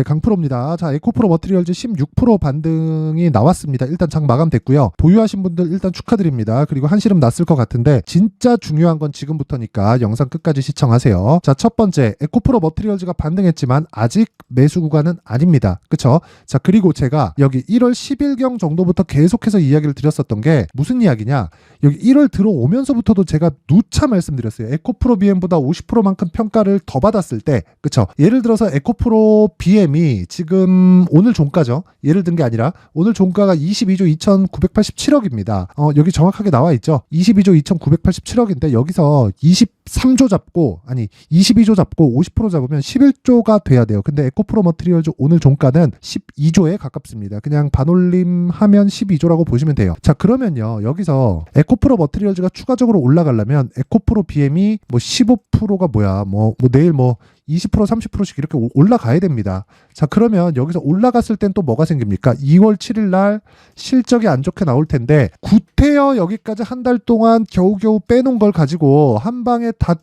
네, 강프로입니다. 자, 에코프로 머티리얼즈 16% 반등이 나왔습니다. 일단 장 마감됐고요. 보유하신 분들 일단 축하드립니다. 그리고 한시름 났을 것 같은데 진짜 중요한 건 지금부터니까 영상 끝까지 시청하세요. 자, 첫 번째, 에코프로 머티리얼즈가 반등했지만 아직 매수 구간은 아닙니다. 그쵸? 자, 그리고 제가 여기 1월 10일경 정도부터 계속해서 이야기를 드렸었던 게 무슨 이야기냐? 여기 1월 들어오면서부터도 제가 누차 말씀드렸어요. 에코프로 BM보다 50%만큼 평가를 더 받았을 때, 그쵸? 예를 들어서 에코프로 BM이 지금 오늘 종가죠. 예를 든 게 아니라 오늘 종가가 22조 2,987억입니다. 여기 정확하게 나와 있죠. 22조 2,987억인데 여기서 23조 잡고, 아니 22조 잡고 50% 잡으면 11조가 돼야 돼요. 근데 에코프로 머티리얼즈 오늘 종가는 12조에 가깝습니다. 그냥 반올림 하면 12조라고 보시면 돼요. 자, 그러면요, 여기서 에코프로 머티리얼즈가 추가적으로 올라가려면 에코프로 BM이 뭐 15%가 뭐야, 뭐 내일 뭐 20% 30%씩 이렇게 올라가야 됩니다. 자, 그러면 여기서 올라갔을 땐 또 뭐가 생깁니까? 2월 7일 날 실적이 안 좋게 나올 텐데 구태여 여기까지 한 달 동안 겨우겨우 빼놓은 걸 가지고 한 방에 다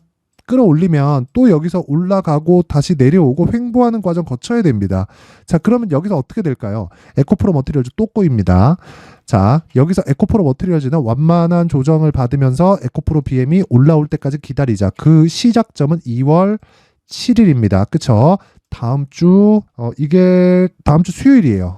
끌어올리면 또 여기서 올라가고 다시 내려오고 횡보하는 과정 거쳐야 됩니다. 자, 그러면 여기서 어떻게 될까요? 에코프로 머티리얼즈 또 꼬입니다. 자, 여기서 에코프로 머티리얼즈는 완만한 조정을 받으면서 에코프로 BM이 올라올 때까지 기다리자. 그 시작점은 2월 7일입니다. 그쵸? 다음 주, 이게 다음 주 수요일이에요.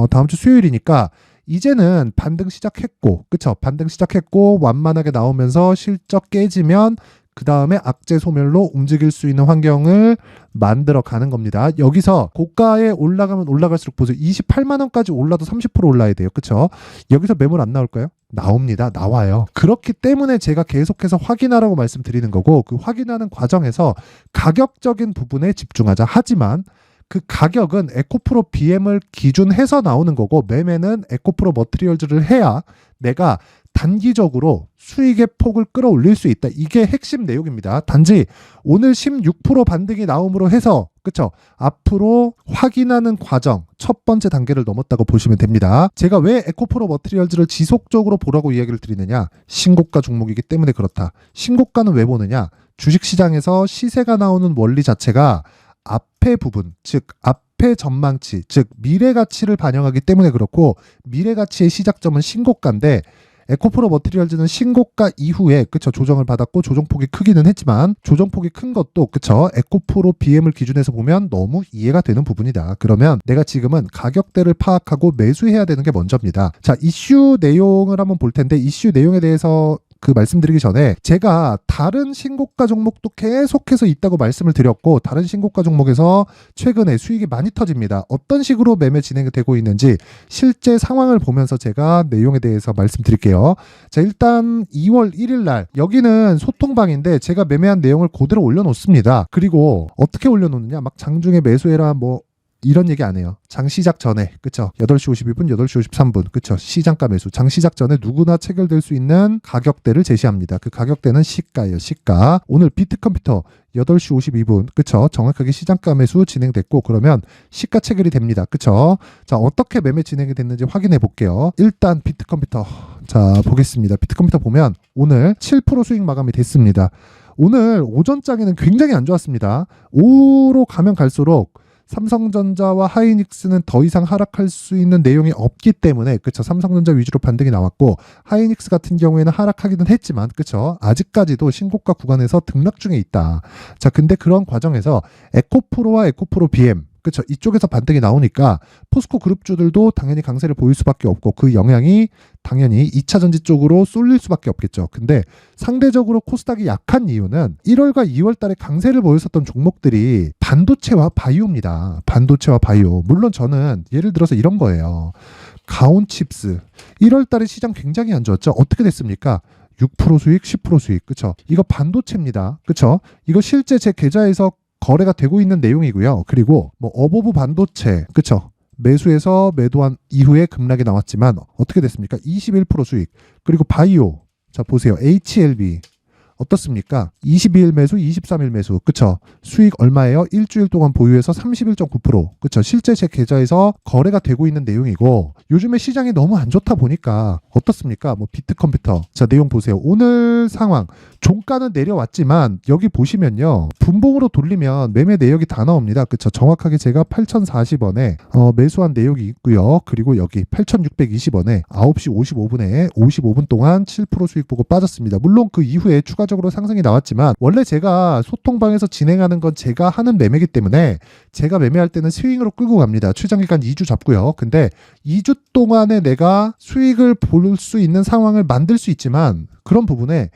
다음 주 수요일이니까 이제는 반등 시작했고, 그쵸? 반등 시작했고, 완만하게 나오면서 실적 깨지면 그 다음에 악재 소멸로 움직일 수 있는 환경을 만들어 가는 겁니다. 여기서 고가에 올라가면 올라갈수록 보세요. 28만 원까지 올라도 30% 올라야 돼요. 그쵸? 여기서 매물 안 나올까요? 나옵니다. 나와요. 그렇기 때문에 제가 계속해서 확인하라고 말씀드리는 거고, 그 확인하는 과정에서 가격적인 부분에 집중하자. 하지만 그 가격은 에코프로 BM을 기준해서 나오는 거고, 매매는 에코프로 머티리얼즈를 해야 내가 단기적으로 수익의 폭을 끌어올릴 수 있다. 이게 핵심 내용입니다. 단지 오늘 16% 반등이 나옴으로 해서, 그쵸? 앞으로 확인하는 과정, 첫 번째 단계를 넘었다고 보시면 됩니다. 제가 왜 에코프로 머티리얼즈를 지속적으로 보라고 이야기를 드리느냐? 신고가 종목이기 때문에 그렇다. 신고가는 왜 보느냐? 주식시장에서 시세가 나오는 원리 자체가 앞의 부분, 즉 앞의 전망치, 즉 미래 가치를 반영하기 때문에 그렇고, 미래 가치의 시작점은 신고가인데 에코프로 머티리얼즈는 신고가 이후에, 그쵸, 조정을 받았고 조정폭이 크기는 했지만 조정폭이 큰 것도, 그쵸, 에코프로 BM을 기준해서 보면 너무 이해가 되는 부분이다. 그러면 내가 지금은 가격대를 파악하고 매수해야 되는 게 먼저입니다. 자, 이슈 내용을 한번 볼 텐데, 이슈 내용에 대해서 말씀드리기 전에 제가 다른 신고가 종목도 계속해서 있다고 말씀을 드렸고, 다른 신고가 종목에서 최근에 수익이 많이 터집니다. 어떤 식으로 매매 진행이 되고 있는지 실제 상황을 보면서 제가 내용에 대해서 말씀드릴게요. 자, 일단 2월 1일 날 여기는 소통방인데 제가 매매한 내용을 그대로 올려놓습니다. 그리고 어떻게 올려놓느냐, 막 장중에 매수해라 뭐 이런 얘기 안 해요. 장 시작 전에, 그쵸? 8시 51분, 8시 53분, 그쵸? 시장가 매수. 장 시작 전에 누구나 체결될 수 있는 가격대를 제시합니다. 그 가격대는 시가예요, 시가. 오늘 비트컴퓨터 8시 52분, 그쵸? 정확하게 시장가 매수 진행됐고, 그러면 시가 체결이 됩니다. 그쵸? 자, 어떻게 매매 진행이 됐는지 확인해 볼게요. 일단 비트컴퓨터. 자, 보겠습니다. 비트컴퓨터 보면 오늘 7% 수익 마감이 됐습니다. 오늘 오전장에는 굉장히 안 좋았습니다. 오후로 가면 갈수록 삼성전자와 하이닉스는 더 이상 하락할 수 있는 내용이 없기 때문에, 그쵸, 삼성전자 위주로 반등이 나왔고, 하이닉스 같은 경우에는 하락하기는 했지만, 그쵸, 아직까지도 신고가 구간에서 등락 중에 있다. 자, 근데 그런 과정에서 에코프로와 에코프로 BM, 그쵸, 이쪽에서 반등이 나오니까 포스코 그룹주들도 당연히 강세를 보일 수밖에 없고, 그 영향이 당연히 2차전지 쪽으로 쏠릴 수밖에 없겠죠. 근데 상대적으로 코스닥이 약한 이유는 1월과 2월 달에 강세를 보였었던 종목들이 반도체와 바이오입니다. 반도체와 바이오. 물론 저는 예를 들어서 이런 거예요. 가온칩스. 1월 달에 시장 굉장히 안 좋았죠. 어떻게 됐습니까? 6% 수익, 10% 수익. 그쵸? 이거 반도체입니다. 그쵸? 이거 실제 제 계좌에서 거래가 되고 있는 내용이고요. 그리고 뭐 어보브 반도체, 그쵸? 매수해서 매도한 이후에 급락이 나왔지만 어떻게 됐습니까? 21% 수익. 그리고 바이오, 자 보세요. HLB 어떻습니까? 22일 매수, 23일 매수. 그쵸? 수익 얼마예요? 일주일 동안 보유해서 31.9%. 그쵸? 실제 제 계좌에서 거래가 되고 있는 내용이고, 요즘에 시장이 너무 안 좋다 보니까 어떻습니까? 뭐 비트컴퓨터. 자, 내용 보세요. 오늘 상황. 종가는 내려왔지만 여기 보시면요. 분봉으로 돌리면 매매 내역이 다 나옵니다. 그쵸? 정확하게 제가 8,040원에 매수한 내역이 있고요. 그리고 여기 8,620원에 9시 55분에 55분 동안 7% 수익 보고 빠졌습니다. 물론 그 이후에 추가적으로 상승이 나왔지만 원래 제가 소통방에서 진행하는 건 제가 하는 매매이기 때문에 제가 매매할 때는 스윙으로 끌고 갑니다. 최장기간 2주 잡고요. 근데 2주 동안에 내가 수익을 볼 수 있는 상황을 만들 수 있지만 그런 부분에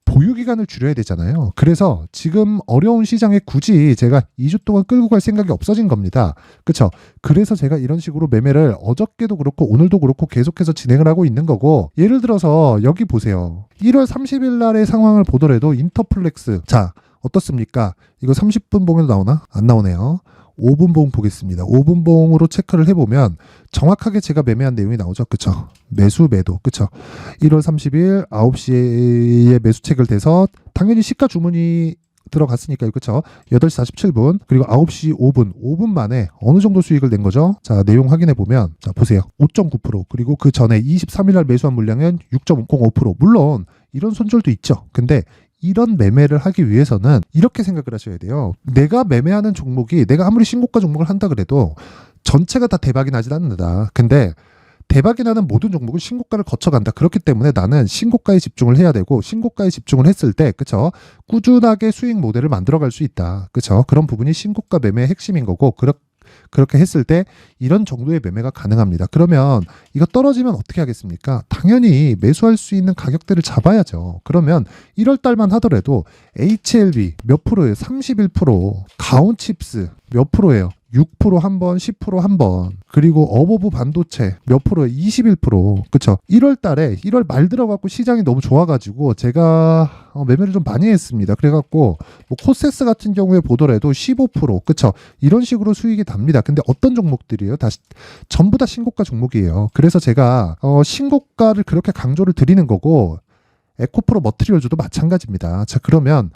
보유 기간을 줄여야 되잖아요. 그래서 지금 어려운 시장에 굳이 제가 2주 동안 끌고 갈 생각이 없어진 겁니다. 그렇죠? 그래서 제가 이런 식으로 매매를 어저께도 그렇고 오늘도 그렇고 계속해서 진행을 하고 있는 거고, 예를 들어서 여기 보세요. 1월 30일 날의 상황을 보더라도 인터플렉스, 자 어떻습니까? 이거 30분 봉에도 나오나? 안 나오네요. 5분 봉 보겠습니다. 5분 봉으로 체크를 해보면 정확하게 제가 매매한 내용이 나오죠. 그쵸? 매수, 매도. 그쵸? 1월 30일 9시에 매수 체결돼서 당연히 시가 주문이 들어갔으니까요. 그쵸? 8시 47분 그리고 9시 5분 만에 어느 정도 수익을 낸 거죠? 자, 내용 확인해 보면 자, 보세요. 5.9% 그리고 그 전에 23일 날 매수한 물량은 6.05%. 물론 이런 손절도 있죠. 근데 이런 매매를 하기 위해서는 이렇게 생각을 하셔야 돼요. 내가 매매하는 종목이 내가 아무리 신고가 종목을 한다 그래도 전체가 다 대박이 나진 않는다. 근데 대박이 나는 모든 종목은 신고가를 거쳐간다. 그렇기 때문에 나는 신고가에 집중을 해야 되고, 신고가에 집중을 했을 때 그쵸? 꾸준하게 수익 모델을 만들어갈 수 있다. 그쵸? 그런 부분이 신고가 매매의 핵심인 거고, 그렇게 했을 때 이런 정도의 매매가 가능합니다. 그러면 이거 떨어지면 어떻게 하겠습니까? 당연히 매수할 수 있는 가격대를 잡아야죠. 그러면 1월 달만 하더라도 HLB 몇 프로예요? 31%. 가온칩스 몇 프로예요? 6% 한 번, 10% 한 번. 그리고 어버브 반도체 몇 프로에 21%. 그쵸? 1월 달에 1월 말 들어갖고 시장이 너무 좋아가지고 제가 매매를 좀 많이 했습니다. 그래갖고 뭐 코세스 같은 경우에 보더라도 15%. 그쵸? 이런 식으로 수익이 답니다. 근데 어떤 종목들이에요? 다시 전부 다 신고가 종목이에요. 그래서 제가 신고가를 그렇게 강조를 드리는 거고, 에코프로 머티리얼즈도 마찬가지입니다. 자, 그러면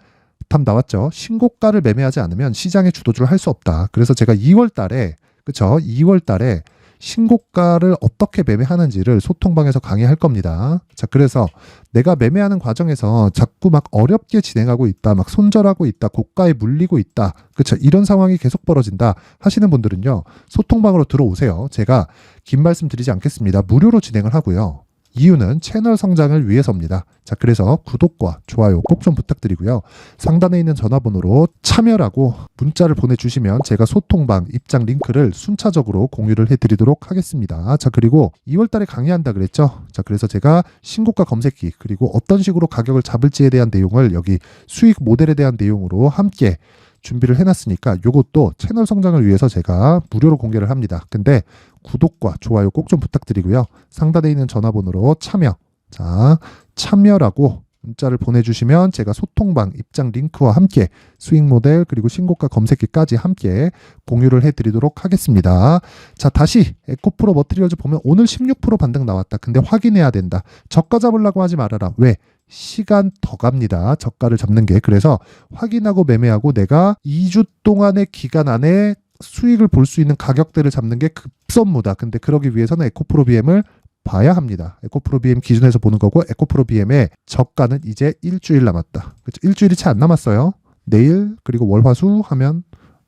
답 나왔죠? 신고가를 매매하지 않으면 시장의 주도주를 할 수 없다. 그래서 제가 2월 달에, 그쵸? 2월 달에 신고가를 어떻게 매매하는지를 소통방에서 강의할 겁니다. 자, 그래서 내가 매매하는 과정에서 자꾸 막 어렵게 진행하고 있다, 막 손절하고 있다, 고가에 물리고 있다, 그쵸? 이런 상황이 계속 벌어진다 하시는 분들은요, 소통방으로 들어오세요. 제가 긴 말씀 드리지 않겠습니다. 무료로 진행을 하고요. 이유는 채널 성장을 위해서입니다. 자, 그래서 구독과 좋아요 꼭 좀 부탁드리고요. 상단에 있는 전화번호로 참여라고 문자를 보내주시면 제가 소통방 입장 링크를 순차적으로 공유를 해드리도록 하겠습니다. 자, 그리고 2월달에 강의한다 그랬죠? 자, 그래서 제가 신고가 검색기 그리고 어떤 식으로 가격을 잡을지에 대한 내용을 여기 수익 모델에 대한 내용으로 함께 준비를 해놨으니까 요것도 채널 성장을 위해서 제가 무료로 공개를 합니다. 근데 구독과 좋아요 꼭 좀 부탁드리고요. 상단에 있는 전화번호로 참여, 자, 참여라고 문자를 보내주시면 제가 소통방 입장 링크와 함께 수익 모델 그리고 신고가 검색기까지 함께 공유를 해드리도록 하겠습니다. 자, 다시 에코프로 머티리얼즈 보면 오늘 16% 반등 나왔다. 근데 확인해야 된다. 저가 잡으려고 하지 말아라. 왜? 시간 더 갑니다. 저가를 잡는 게. 그래서 확인하고 매매하고 내가 2주 동안의 기간 안에 수익을 볼 수 있는 가격대를 잡는 게 급선무다. 근데 그러기 위해서는 에코프로 BM을 봐야 합니다. 에코프로 BM 기준에서 보는 거고, 에코프로 BM의 저가는 이제 일주일 남았다. 그렇죠? 일주일이 채 안 남았어요. 내일 그리고 월화수 하면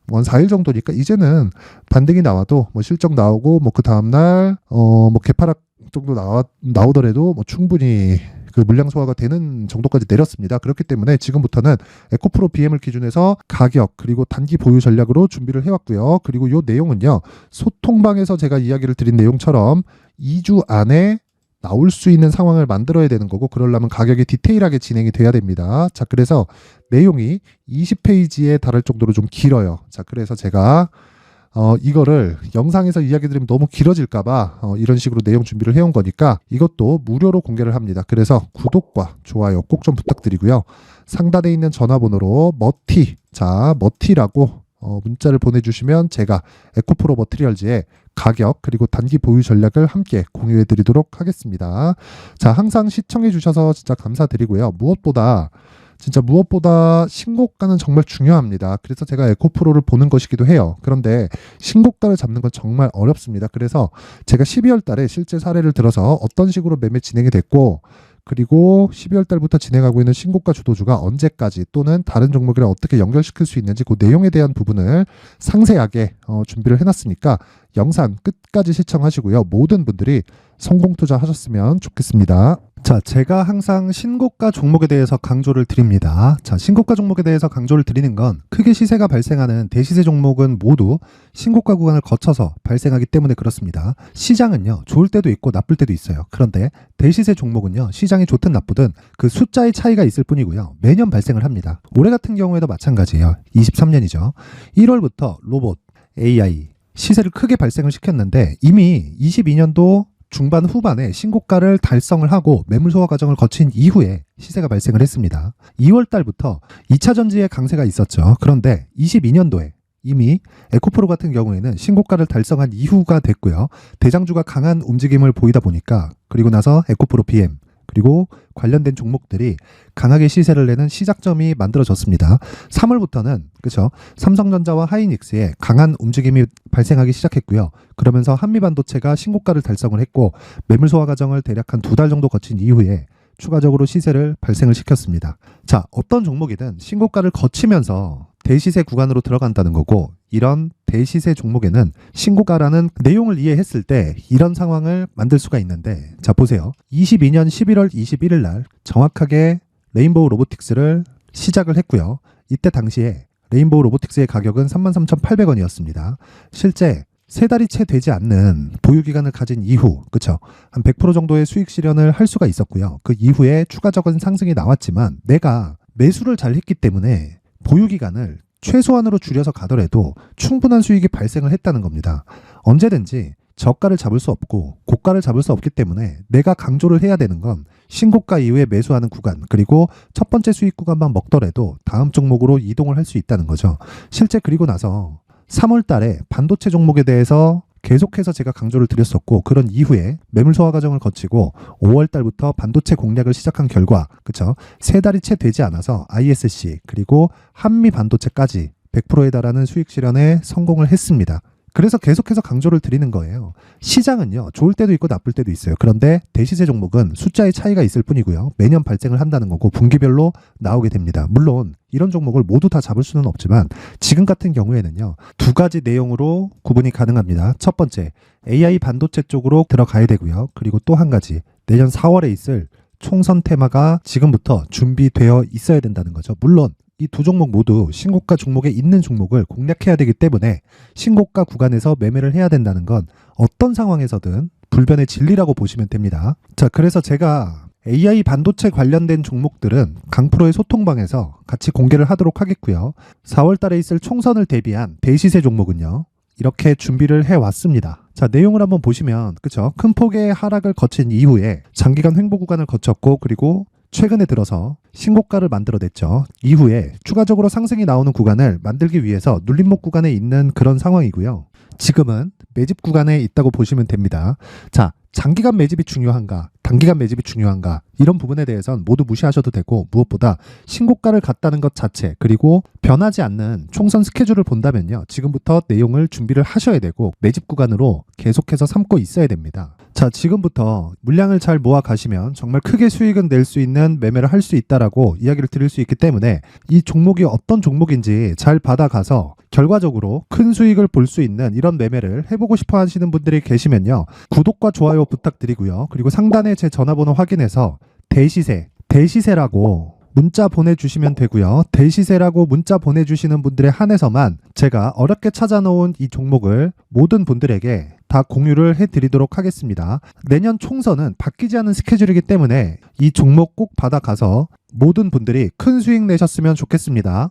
원 4일 정도니까 이제는 반등이 나와도 뭐 실적 나오고 뭐 그 다음날 뭐 개파락 정도 나오더라도 뭐 충분히 그 물량 소화가 되는 정도까지 내렸습니다. 그렇기 때문에 지금부터는 에코프로 BM을 기준해서 가격 그리고 단기 보유 전략으로 준비를 해왔고요. 그리고 이 내용은요, 소통방에서 제가 이야기를 드린 내용처럼 2주 안에 나올 수 있는 상황을 만들어야 되는 거고, 그러려면 가격이 디테일하게 진행이 돼야 됩니다. 자, 그래서 내용이 20페이지에 달할 정도로 좀 길어요. 자, 그래서 제가 이거를 영상에서 이야기 드리면 너무 길어질까봐 이런 식으로 내용 준비를 해온 거니까 이것도 무료로 공개를 합니다. 그래서 구독과 좋아요 꼭 좀 부탁드리고요. 상단에 있는 전화번호로 머티라고 문자를 보내주시면 제가 에코프로 머티리얼즈의 가격 그리고 단기 보유 전략을 함께 공유해 드리도록 하겠습니다. 자, 항상 시청해 주셔서 진짜 감사드리고요. 무엇보다 진짜 무엇보다 신고가는 정말 중요합니다. 그래서 제가 에코프로를 보는 것이기도 해요. 그런데 신고가를 잡는 건 정말 어렵습니다. 그래서 제가 12월 달에 실제 사례를 들어서 어떤 식으로 매매 진행이 됐고, 그리고 12월 달부터 진행하고 있는 신고가 주도주가 언제까지 또는 다른 종목이랑 어떻게 연결시킬 수 있는지 그 내용에 대한 부분을 상세하게 준비를 해놨으니까 영상 끝까지 시청하시고요. 모든 분들이 성공 투자하셨으면 좋겠습니다. 자, 제가 항상 신고가 종목에 대해서 강조를 드립니다. 자, 신고가 종목에 대해서 강조를 드리는 건 크게 시세가 발생하는 대시세 종목은 모두 신고가 구간을 거쳐서 발생하기 때문에 그렇습니다. 시장은요, 좋을 때도 있고 나쁠 때도 있어요. 그런데 대시세 종목은요, 시장이 좋든 나쁘든 그 숫자의 차이가 있을 뿐이고요. 매년 발생을 합니다. 올해 같은 경우에도 마찬가지예요. 23년이죠. 1월부터 로봇, AI, 시세를 크게 발생을 시켰는데 이미 22년도 중반 후반에 신고가를 달성을 하고 매물 소화 과정을 거친 이후에 시세가 발생을 했습니다. 2월 달부터 2차 전지의 강세가 있었죠. 그런데 22년도에 이미 에코프로 같은 경우에는 신고가를 달성한 이후가 됐고요. 대장주가 강한 움직임을 보이다 보니까 그리고 나서 에코프로 BM 그리고 관련된 종목들이 강하게 시세를 내는 시작점이 만들어졌습니다. 3월부터는 그렇죠. 삼성전자와 하이닉스의 강한 움직임이 발생하기 시작했고요. 그러면서 한미반도체가 신고가를 달성을 했고 매물 소화 과정을 대략 한 2달 정도 거친 이후에 추가적으로 시세를 발생을 시켰습니다. 자, 어떤 종목이든 신고가를 거치면서 대시세 구간으로 들어간다는 거고 이런 대시세 종목에는 신고가라는 내용을 이해했을 때 이런 상황을 만들 수가 있는데 자, 보세요. 22년 11월 21일 날 정확하게 레인보우 로보틱스를 시작을 했고요. 이때 당시에 레인보우 로보틱스의 가격은 33,800원이었습니다. 실제 세 달이 채 되지 않는 보유기간을 가진 이후, 그쵸? 한 100% 정도의 수익 실현을 할 수가 있었고요. 그 이후에 추가적인 상승이 나왔지만 내가 매수를 잘 했기 때문에 보유기간을 최소한으로 줄여서 가더라도 충분한 수익이 발생을 했다는 겁니다. 언제든지 저가를 잡을 수 없고 고가를 잡을 수 없기 때문에 내가 강조를 해야 되는 건 신고가 이후에 매수하는 구간 그리고 첫 번째 수익 구간만 먹더라도 다음 종목으로 이동을 할 수 있다는 거죠. 실제 그리고 나서 3월 달에 반도체 종목에 대해서 계속해서 제가 강조를 드렸었고 그런 이후에 매물 소화 과정을 거치고 5월 달부터 반도체 공략을 시작한 결과 그쵸? 세 달이 채 되지 않아서 ISC 그리고 한미 반도체까지 100%에 달하는 수익 실현에 성공을 했습니다. 그래서 계속해서 강조를 드리는 거예요. 시장은요, 좋을 때도 있고 나쁠 때도 있어요. 그런데 대시세 종목은 숫자의 차이가 있을 뿐이고요. 매년 발생을 한다는 거고 분기별로 나오게 됩니다. 물론 이런 종목을 모두 다 잡을 수는 없지만 지금 같은 경우에는요, 두 가지 내용으로 구분이 가능합니다. 첫 번째, AI 반도체 쪽으로 들어가야 되고요. 그리고 또 한 가지, 내년 4월에 있을 총선 테마가 지금부터 준비되어 있어야 된다는 거죠. 물론 이 두 종목 모두 신고가 종목에 있는 종목을 공략해야 되기 때문에 신고가 구간에서 매매를 해야 된다는 건 어떤 상황에서든 불변의 진리라고 보시면 됩니다. 자, 그래서 제가 AI 반도체 관련된 종목들은 강프로의 소통방에서 같이 공개를 하도록 하겠고요. 4월 달에 있을 총선을 대비한 대시세 종목은요, 이렇게 준비를 해왔습니다. 자, 내용을 한번 보시면 그쵸? 큰 폭의 하락을 거친 이후에 장기간 횡보 구간을 거쳤고 그리고 최근에 들어서 신고가를 만들어냈죠. 이후에 추가적으로 상승이 나오는 구간을 만들기 위해서 눌림목 구간에 있는 그런 상황이고요. 지금은 매집 구간에 있다고 보시면 됩니다. 자, 장기간 매집이 중요한가, 단기간 매집이 중요한가 이런 부분에 대해서는 모두 무시하셔도 되고 무엇보다 신고가를 갔다는 것 자체 그리고 변하지 않는 총선 스케줄을 본다면요. 지금부터 내용을 준비를 하셔야 되고 매집 구간으로 계속해서 삼고 있어야 됩니다. 자, 지금부터 물량을 잘 모아 가시면 정말 크게 수익은 낼 수 있는 매매를 할 수 있다라고 이야기를 드릴 수 있기 때문에 이 종목이 어떤 종목인지 잘 받아가서 결과적으로 큰 수익을 볼 수 있는 이런 매매를 해보고 싶어 하시는 분들이 계시면요. 구독과 좋아요 부탁드리고요. 그리고 상단에 제 전화번호 확인해서 대시세라고 문자 보내주시면 되고요. 대시세라고 문자 보내주시는 분들에 한해서만 제가 어렵게 찾아놓은 이 종목을 모든 분들에게 다 공유를 해드리도록 하겠습니다. 내년 총선은 바뀌지 않은 스케줄이기 때문에 이 종목 꼭 받아가서 모든 분들이 큰 수익 내셨으면 좋겠습니다.